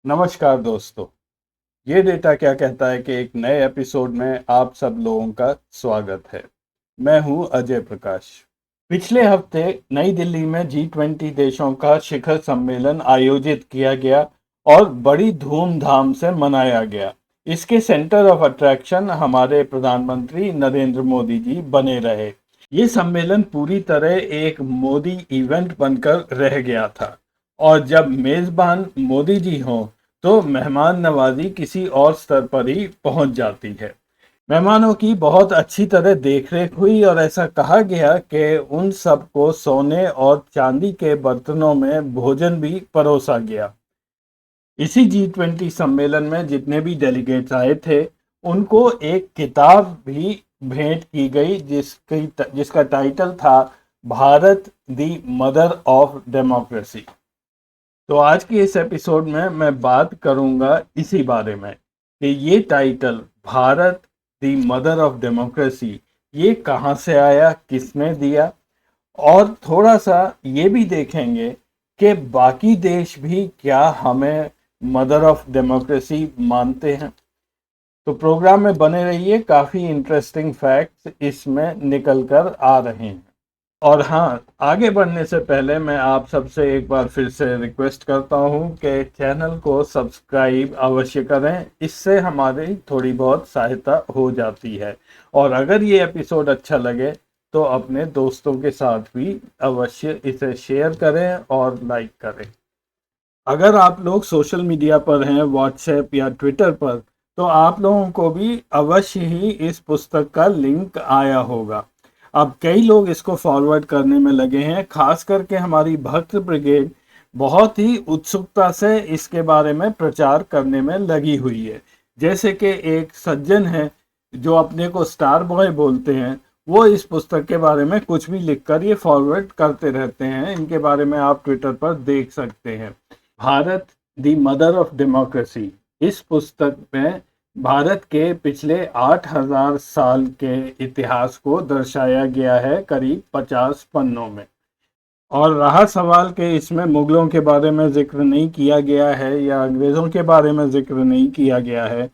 नमस्कार दोस्तों। ये डेटा क्या कहता है कि एक नए एपिसोड में आप सब लोगों का स्वागत है। मैं हूं अजय प्रकाश। पिछले हफ्ते नई दिल्ली में G20 देशों का शिखर सम्मेलन आयोजित किया गया और बड़ी धूमधाम से मनाया गया। इसके सेंटर ऑफ अट्रैक्शन हमारे प्रधानमंत्री नरेंद्र मोदी जी बने रहे। ये सम्मेलन पूरी तरह एक मोदी इवेंट बनकर रह गया था और जब मेजबान मोदी जी हों तो मेहमान नवाजी किसी और स्तर पर ही पहुंच जाती है। मेहमानों की बहुत अच्छी तरह देखरेख हुई और ऐसा कहा गया कि उन सबको सोने और चांदी के बर्तनों में भोजन भी परोसा गया। इसी G20 सम्मेलन में जितने भी डेलीगेट्स आए थे उनको एक किताब भी भेंट की गई जिसका टाइटल था Bharat the mother of democracy. तो आज की इस एपिसोड में मैं बात करूंगा इसी बारे में कि ये title Bharat the mother of democracy ये कहाँ से आया, किसने दिया, और थोड़ा सा ये भी देखेंगे कि बाकी देश भी क्या हमें मदर ऑफ डेमोक्रेसी मानते हैं। तो प्रोग्राम में बने रहिए, काफ़ी इंटरेस्टिंग फैक्ट्स इसमें निकल कर आ रहे हैं। और हाँ, आगे बढ़ने से पहले मैं आप सबसे एक बार फिर से रिक्वेस्ट करता हूँ कि चैनल को सब्सक्राइब अवश्य करें। इससे हमारी थोड़ी बहुत सहायता हो जाती है और अगर ये एपिसोड अच्छा लगे तो अपने दोस्तों के साथ भी अवश्य इसे शेयर करें और लाइक करें। अगर आप लोग सोशल मीडिया पर हैं, व्हाट्सएप या ट्विटर पर, तो आप लोगों को भी अवश्य ही इस पुस्तक का लिंक आया होगा। अब कई लोग इसको फॉरवर्ड करने में लगे हैं, खास करके हमारी भक्त ब्रिगेड बहुत ही उत्सुकता से इसके बारे में प्रचार करने में लगी हुई है। जैसे कि एक सज्जन है जो अपने को स्टार बॉय बोलते हैं, वो इस पुस्तक के बारे में कुछ भी लिखकर ये फॉरवर्ड करते रहते हैं। इनके बारे में आप ट्विटर पर देख सकते हैं। Bharat the mother of democracy, इस पुस्तक में भारत के पिछले 8000 साल के इतिहास को दर्शाया गया है करीब 50 पन्नों में। और रहा सवाल कि इसमें मुगलों के बारे में जिक्र नहीं किया गया है या अंग्रेज़ों के बारे में जिक्र नहीं किया गया है,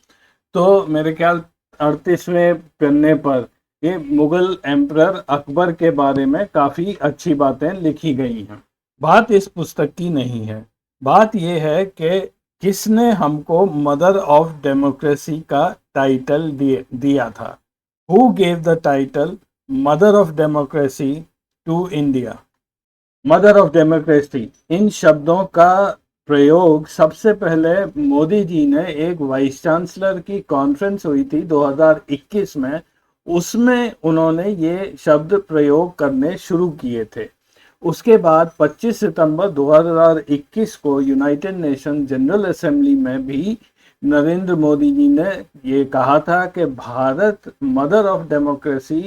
तो मेरे ख्याल 38वें पन्ने पर ये मुगल एम्परर अकबर के बारे में काफ़ी अच्छी बातें लिखी गई हैं। बात इस पुस्तक की नहीं है, बात यह है कि किसने हमको मदर ऑफ डेमोक्रेसी का टाइटल दिया था। Who gave the title mother of democracy to India. Mother of democracy, इन शब्दों का प्रयोग सबसे पहले मोदी जी ने एक वाइस चांसलर की कॉन्फ्रेंस हुई थी 2021 में, उसमें उन्होंने ये शब्द प्रयोग करने शुरू किए थे। उसके बाद 25 सितंबर 2021 को यूनाइटेड नेशन जनरल असेंबली में भी नरेंद्र मोदी जी ने ये कहा था कि भारत मदर ऑफ डेमोक्रेसी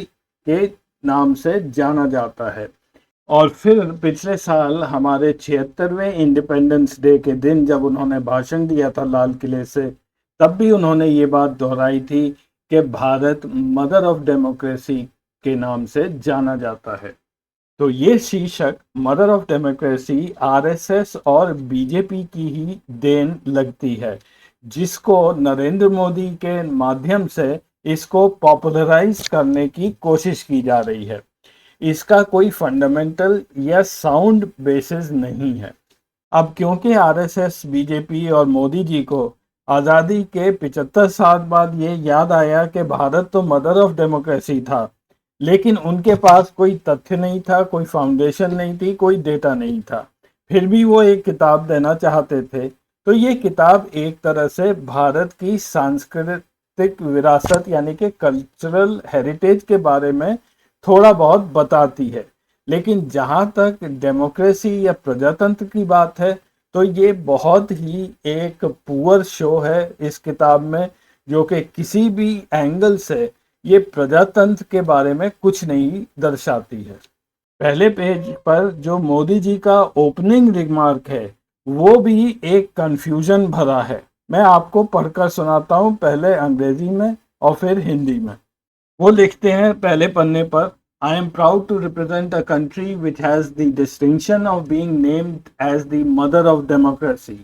के नाम से जाना जाता है। और फिर पिछले साल हमारे 76वें इंडिपेंडेंस डे के दिन जब उन्होंने भाषण दिया था लाल किले से, तब भी उन्होंने ये बात दोहराई थी कि भारत मदर ऑफ डेमोक्रेसी के नाम से जाना जाता है। तो ये शीर्षक मदर ऑफ डेमोक्रेसी आरएसएस और बीजेपी की ही देन लगती है, जिसको नरेंद्र मोदी के माध्यम से इसको पॉपुलराइज करने की कोशिश की जा रही है। इसका कोई फंडामेंटल या साउंड बेसिस नहीं है। अब क्योंकि आरएसएस, बीजेपी और मोदी जी को आज़ादी के 75 साल बाद ये याद आया कि भारत तो मदर ऑफ डेमोक्रेसी था, लेकिन उनके पास कोई तथ्य नहीं था, कोई फाउंडेशन नहीं थी, कोई डेटा नहीं था, फिर भी वो एक किताब देना चाहते थे। तो ये किताब एक तरह से भारत की सांस्कृतिक विरासत यानी कि कल्चरल हेरिटेज के बारे में थोड़ा बहुत बताती है। लेकिन जहाँ तक डेमोक्रेसी या प्रजातंत्र की बात है, तो ये बहुत ही एक पुअर शो है इस किताब में, जो कि किसी भी एंगल से ये प्रजातंत्र के बारे में कुछ नहीं दर्शाती है। पहले पेज पर जो मोदी जी का ओपनिंग रिमार्क है वो भी एक कंफ्यूजन भरा है। मैं आपको पढ़कर सुनाता हूँ, पहले अंग्रेजी में और फिर हिंदी में। वो लिखते हैं पहले पन्ने पर, I am proud to represent a country which has the distinction of being named as the mother of democracy.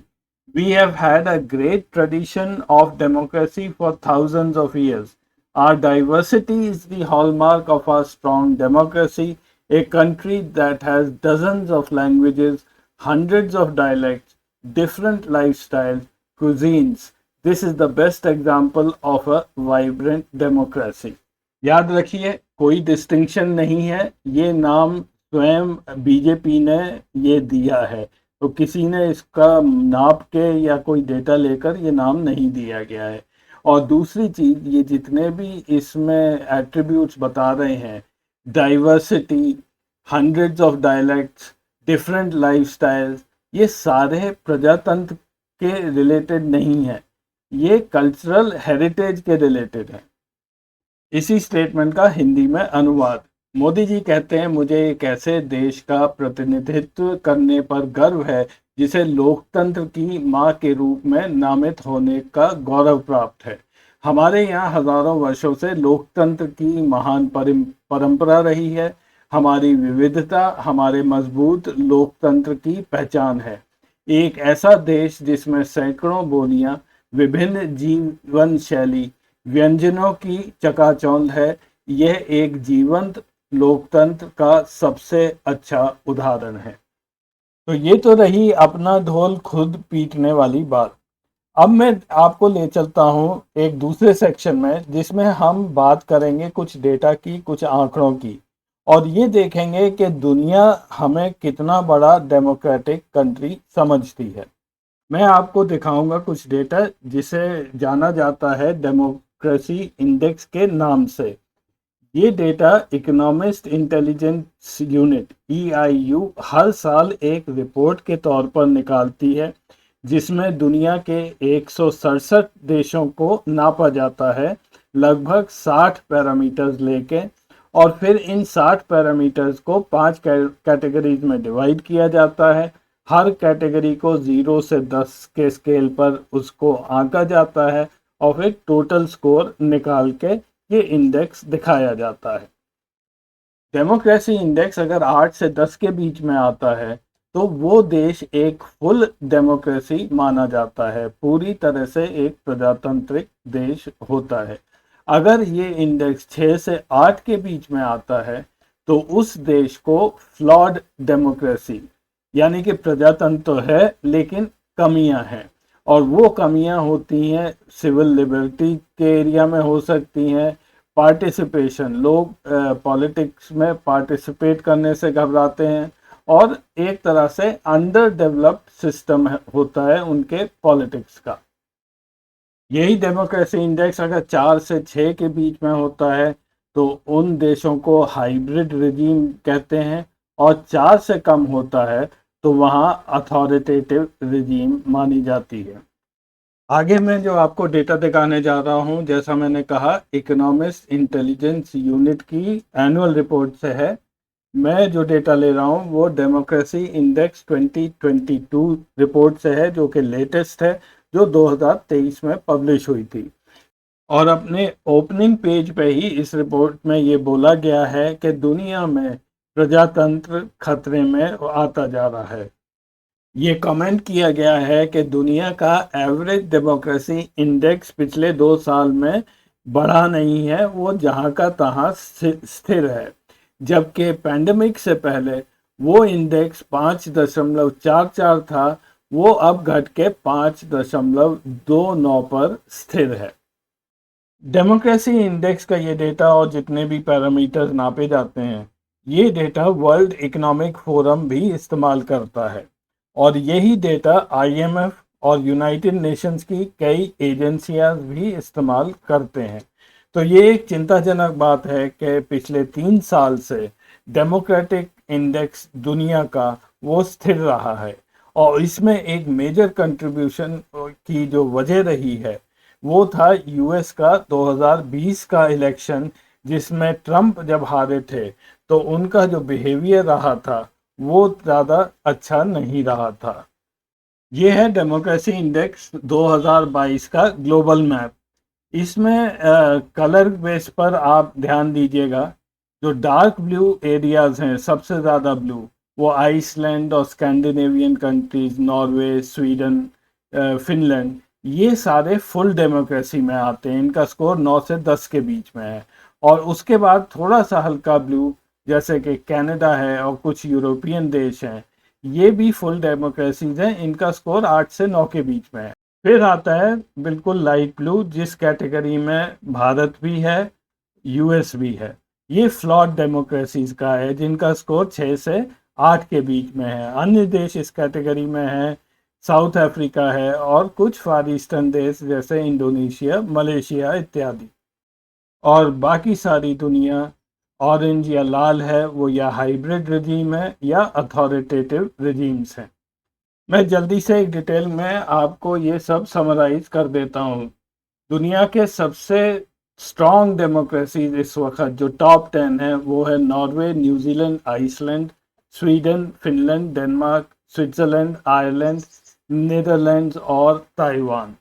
We have had a great tradition of democracy for thousands of years. Our diversity is the hallmark of our strong democracy, a country that has dozens of languages, hundreds of dialects, different lifestyles, cuisines. This is the best example of a vibrant democracy. याद रखिए, कोई distinction नहीं है, ये नाम स्वयं BJP ने ये दिया है, तो किसी ने इसका नाप के या कोई डेटा लेकर ये नाम नहीं दिया गया है। और दूसरी चीज़, ये जितने भी इसमें एट्रीब्यूट्स बता रहे हैं, diversity, hundreds of dialects, different lifestyles, ये सारे प्रजातंत्र के रिलेटेड नहीं है, ये कल्चरल हेरिटेज के रिलेटेड है। इसी स्टेटमेंट का हिंदी में अनुवाद। मोदी जी कहते हैं, मुझे एक ऐसे देश का प्रतिनिधित्व करने पर गर्व है जिसे लोकतंत्र की मां के रूप में नामित होने का गौरव प्राप्त है। हमारे यहाँ हजारों वर्षों से लोकतंत्र की महान परंपरा रही है। हमारी विविधता हमारे मजबूत लोकतंत्र की पहचान है। एक ऐसा देश जिसमें सैकड़ों बोलियां, विभिन्न जीवन शैली, व्यंजनों की चकाचौंध है, यह एक जीवंत लोकतंत्र का सबसे अच्छा उदाहरण है। तो ये तो रही अपना ढोल खुद पीटने वाली बात। अब मैं आपको ले चलता हूँ एक दूसरे सेक्शन में, जिसमें हम बात करेंगे कुछ डेटा की, कुछ आंकड़ों की, और ये देखेंगे कि दुनिया हमें कितना बड़ा डेमोक्रेटिक कंट्री समझती है। मैं आपको दिखाऊंगा कुछ डेटा जिसे जाना जाता है डेमोक्रेसी इंडेक्स के नाम से। ये data economist intelligence unit EIU हर साल एक रिपोर्ट के तौर पर निकालती है, जिसमें दुनिया के 167 देशों को नापा जाता है, लगभग 60 पैरामीटर्स लेके, और फिर इन 60 पैरामीटर्स को 5 कैटेगरीज में डिवाइड किया जाता है। हर कैटेगरी को 0 से 10 के स्केल पर उसको आंका जाता है, और फिर टोटल स्कोर निकाल के ये इंडेक्स दिखाया जाता है। डेमोक्रेसी इंडेक्स अगर 8 से 10 के बीच में आता है तो वो देश एक फुल डेमोक्रेसी माना जाता है, पूरी तरह से एक प्रजातांत्रिक देश होता है। अगर ये इंडेक्स 6 से 8 के बीच में आता है तो उस देश को फ्लॉड डेमोक्रेसी, यानी कि प्रजातंत्र तो है लेकिन कमियां हैं, और वो कमियां होती हैं सिविल लिबर्टी के एरिया में हो सकती हैं, पार्टिसिपेशन, लोग पॉलिटिक्स में पार्टिसिपेट करने से घबराते हैं, और एक तरह से अंडर डेवलप्ड सिस्टम होता है उनके पॉलिटिक्स का। यही डेमोक्रेसी इंडेक्स अगर 4 से 6 के बीच में होता है तो उन देशों को हाइब्रिड रिजीम कहते हैं, और 4 से कम होता है तो वहाँ अथॉरिटेटिव रिजीम मानी जाती है। आगे मैं जो आपको डेटा दिखाने जा रहा हूँ, जैसा मैंने कहा, इकोनॉमिस्ट इंटेलिजेंस यूनिट की एनुअल रिपोर्ट से है। मैं जो डेटा ले रहा हूँ वो डेमोक्रेसी इंडेक्स 2022 रिपोर्ट से है, जो कि लेटेस्ट है, जो 2023 में पब्लिश हुई थी। और अपने ओपनिंग पेज पे ही इस रिपोर्ट में ये बोला गया है कि दुनिया में प्रजातंत्र खतरे में आता जा रहा है। ये कमेंट किया गया है कि दुनिया का एवरेज डेमोक्रेसी इंडेक्स पिछले 2 साल में बढ़ा नहीं है, वो जहाँ का तहाँ स्थिर है, जबकि पैंडेमिक से पहले वो इंडेक्स 5.44 था, वो अब घट के 5.29 पर स्थिर है। डेमोक्रेसी इंडेक्स का ये डेटा और जितने भी पैरामीटर्स नापे जाते हैं, ये डेटा वर्ल्ड इकोनॉमिक फोरम भी इस्तेमाल करता है, और यही डेटा IMF और यूनाइटेड नेशंस की कई एजेंसियां भी इस्तेमाल करते हैं। तो ये एक चिंताजनक बात है कि पिछले 3 साल से डेमोक्रेटिक इंडेक्स दुनिया का वो स्थिर रहा है, और इसमें एक मेजर कंट्रीब्यूशन की जो वजह रही है वो था US का 2020 का इलेक्शन, जिसमें ट्रंप जब हारे थे तो उनका जो बिहेवियर रहा था वो ज़्यादा अच्छा नहीं रहा था। ये है डेमोक्रेसी इंडेक्स 2022 का ग्लोबल मैप। इसमें कलर बेस पर आप ध्यान दीजिएगा, जो डार्क ब्लू एरियाज हैं, सबसे ज़्यादा ब्लू, वो आइसलैंड और Scandinavian countries, Norway, Sweden, Finland, ये सारे फुल डेमोक्रेसी में आते हैं। इनका स्कोर 9 से 10 के बीच में है। और उसके बाद थोड़ा सा हल्का ब्लू जैसे कि कनाडा है और कुछ यूरोपियन देश हैं, ये भी फुल डेमोक्रेसीज हैं। इनका स्कोर 8 से 9 के बीच में है। फिर आता है बिल्कुल लाइट ब्लू, जिस कैटेगरी में भारत भी है, यूएस भी है। ये फ्लॉट डेमोक्रेसीज का है, जिनका स्कोर 6 से 8 के बीच में है। अन्य देश इस कैटेगरी में है, साउथ अफ्रीका है और कुछ फार ईस्टर्न देश जैसे इंडोनेशिया, मलेशिया इत्यादि। और बाकी सारी दुनिया ऑरेंज या लाल है, वो या हाइब्रिड रिजीम है या अथॉरिटेटिव रिजीम्स हैं। मैं जल्दी से एक डिटेल में आपको ये सब समराइज कर देता हूँ। दुनिया के सबसे स्ट्रॉन्ग डेमोक्रेसीज इस वक्त जो टॉप 10 है, वो है Norway, New Zealand, Iceland, Sweden, Finland, Denmark, Switzerland, Ireland, Netherlands और ताइवान।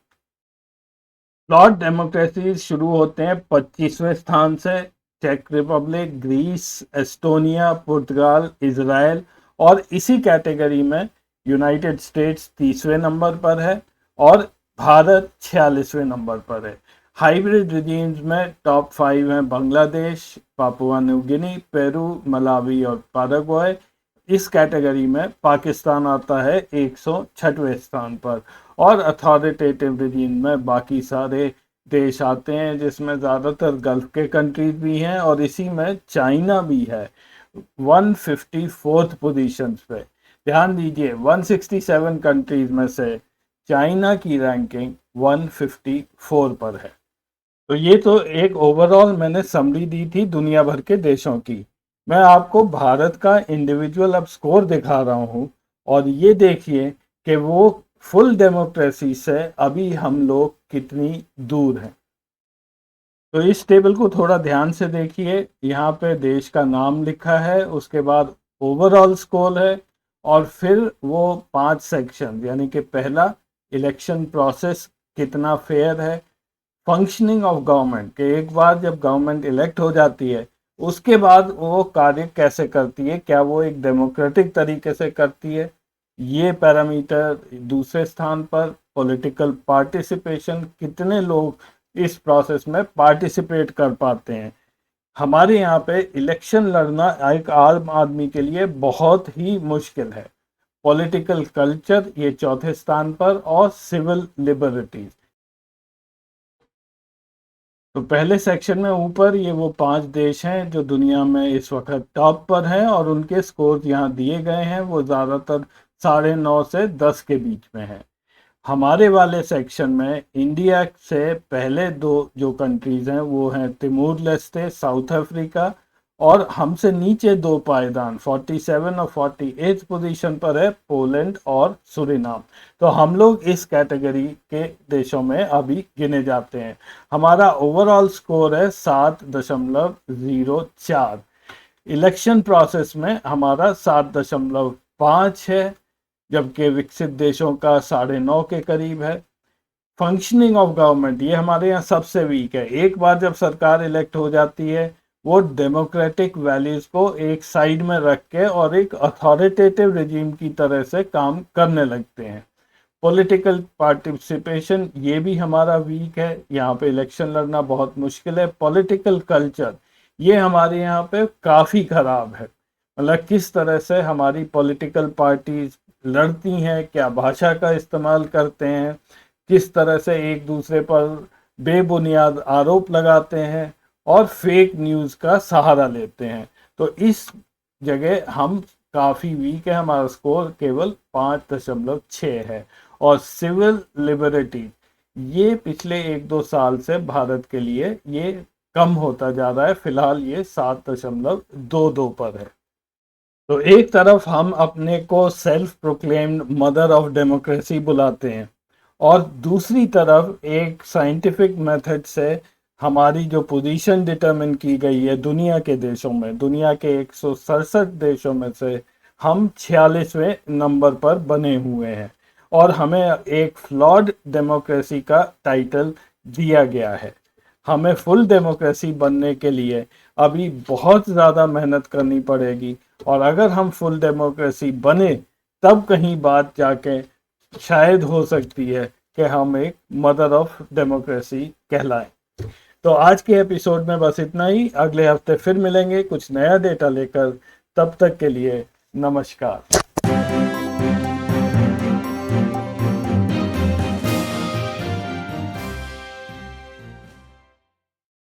फ्लॉट डेमोक्रेसीज शुरू होते हैं 25वें स्थान से। चेक रिपब्लिक, ग्रीस, एस्टोनिया, पुर्तगाल, इजराइल और इसी कैटेगरी में यूनाइटेड स्टेट्स 30वें नंबर पर है और भारत 46वें नंबर पर है। हाइब्रिड रिजीम्स में टॉप 5 हैं Bangladesh, Papua New Guinea, Peru, Malawi और पैराग्वे। इस कैटेगरी में पाकिस्तान आता है 106वें स्थान पर। और अथॉरिटेटिव रिजीम में बाकी सारे देश आते हैं, जिसमें ज़्यादातर गल्फ के कंट्रीज भी हैं और इसी में चाइना भी है 154th पोजीशन पे। ध्यान दीजिए, 167 कंट्रीज में से चाइना की रैंकिंग 154 पर है। तो ये तो एक ओवरऑल मैंने समरी दी थी दुनिया भर के देशों की। मैं आपको भारत का इंडिविजुअल अब स्कोर दिखा रहा हूँ और ये देखिए कि वो फुल डेमोक्रेसी से अभी हम लोग कितनी दूर हैं। तो इस टेबल को थोड़ा ध्यान से देखिए। यहाँ पे देश का नाम लिखा है, उसके बाद ओवरऑल स्कोर है और फिर वो 5 सेक्शन, यानी कि पहला इलेक्शन प्रोसेस कितना फेयर है, फंक्शनिंग ऑफ गवर्नमेंट कि एक बार जब गवर्नमेंट इलेक्ट हो जाती है उसके बाद वो कार्य कैसे करती है, क्या वो एक डेमोक्रेटिक तरीके से करती है, ये पैरामीटर। दूसरे स्थान पर पॉलिटिकल पार्टिसिपेशन, कितने लोग इस प्रोसेस में पार्टिसिपेट कर पाते हैं। हमारे यहाँ पे इलेक्शन लड़ना एक आम आदमी के लिए बहुत ही मुश्किल है। पॉलिटिकल कल्चर ये चौथे स्थान पर और सिविल लिबर्टीज। तो पहले सेक्शन में ऊपर ये वो 5 देश हैं जो दुनिया में इस वक्त टॉप पर हैं और उनके स्कोर यहाँ दिए गए हैं। वो ज़्यादातर 9.5 से 10 के बीच में है। हमारे वाले सेक्शन में इंडिया से पहले 2 जो कंट्रीज़ हैं वो हैं तिमोर लेस्टे, साउथ अफ्रीका, और हमसे नीचे 2 पायदान 47 और 48 पोजीशन पर है पोलैंड और सुरिनाम। तो हम लोग इस कैटेगरी के देशों में अभी गिने जाते हैं। हमारा ओवरऑल स्कोर है 7.04। इलेक्शन प्रोसेस में हमारा 7.5 है, जबकि विकसित देशों का 9.5 के करीब है। फंक्शनिंग ऑफ गवर्नमेंट ये हमारे यहाँ सबसे वीक है। एक बार जब सरकार इलेक्ट हो जाती है वो डेमोक्रेटिक वैल्यूज को एक साइड में रख के और एक अथॉरिटेटिव रिजीम की तरह से काम करने लगते हैं। पॉलिटिकल पार्टिसिपेशन ये भी हमारा वीक है, यहाँ पे इलेक्शन लड़ना बहुत मुश्किल है। पॉलिटिकल कल्चर ये हमारे यहाँ पे काफ़ी ख़राब है, मतलब किस तरह से हमारी पॉलिटिकल पार्टीज लड़ती हैं, क्या भाषा का इस्तेमाल करते हैं, किस तरह से एक दूसरे पर बेबुनियाद आरोप लगाते हैं और फेक न्यूज़ का सहारा लेते हैं। तो इस जगह हम काफ़ी वीक है, हमारा स्कोर केवल 5.6 है। और सिविल लिबर्टी ये पिछले 1-2 साल से भारत के लिए ये कम होता जा रहा है। फिलहाल ये 7.22 पर है। तो एक तरफ हम अपने को self proclaimed mother of democracy बुलाते हैं और दूसरी तरफ एक साइंटिफिक मेथड से हमारी जो पोजीशन डिटरमिन की गई है दुनिया के देशों में, दुनिया के 167 देशों में से हम 46वें नंबर पर बने हुए हैं और हमें एक फ्लॉड डेमोक्रेसी का टाइटल दिया गया है। हमें फुल डेमोक्रेसी बनने के लिए अभी बहुत ज़्यादा मेहनत करनी पड़ेगी और अगर हम फुल डेमोक्रेसी बने तब कहीं बात जाके शायद हो सकती है कि हम एक मदर ऑफ डेमोक्रेसी कहलाएं। तो आज के एपिसोड में बस इतना ही। अगले हफ्ते फिर मिलेंगे कुछ नया डेटा लेकर। तब तक के लिए नमस्कार।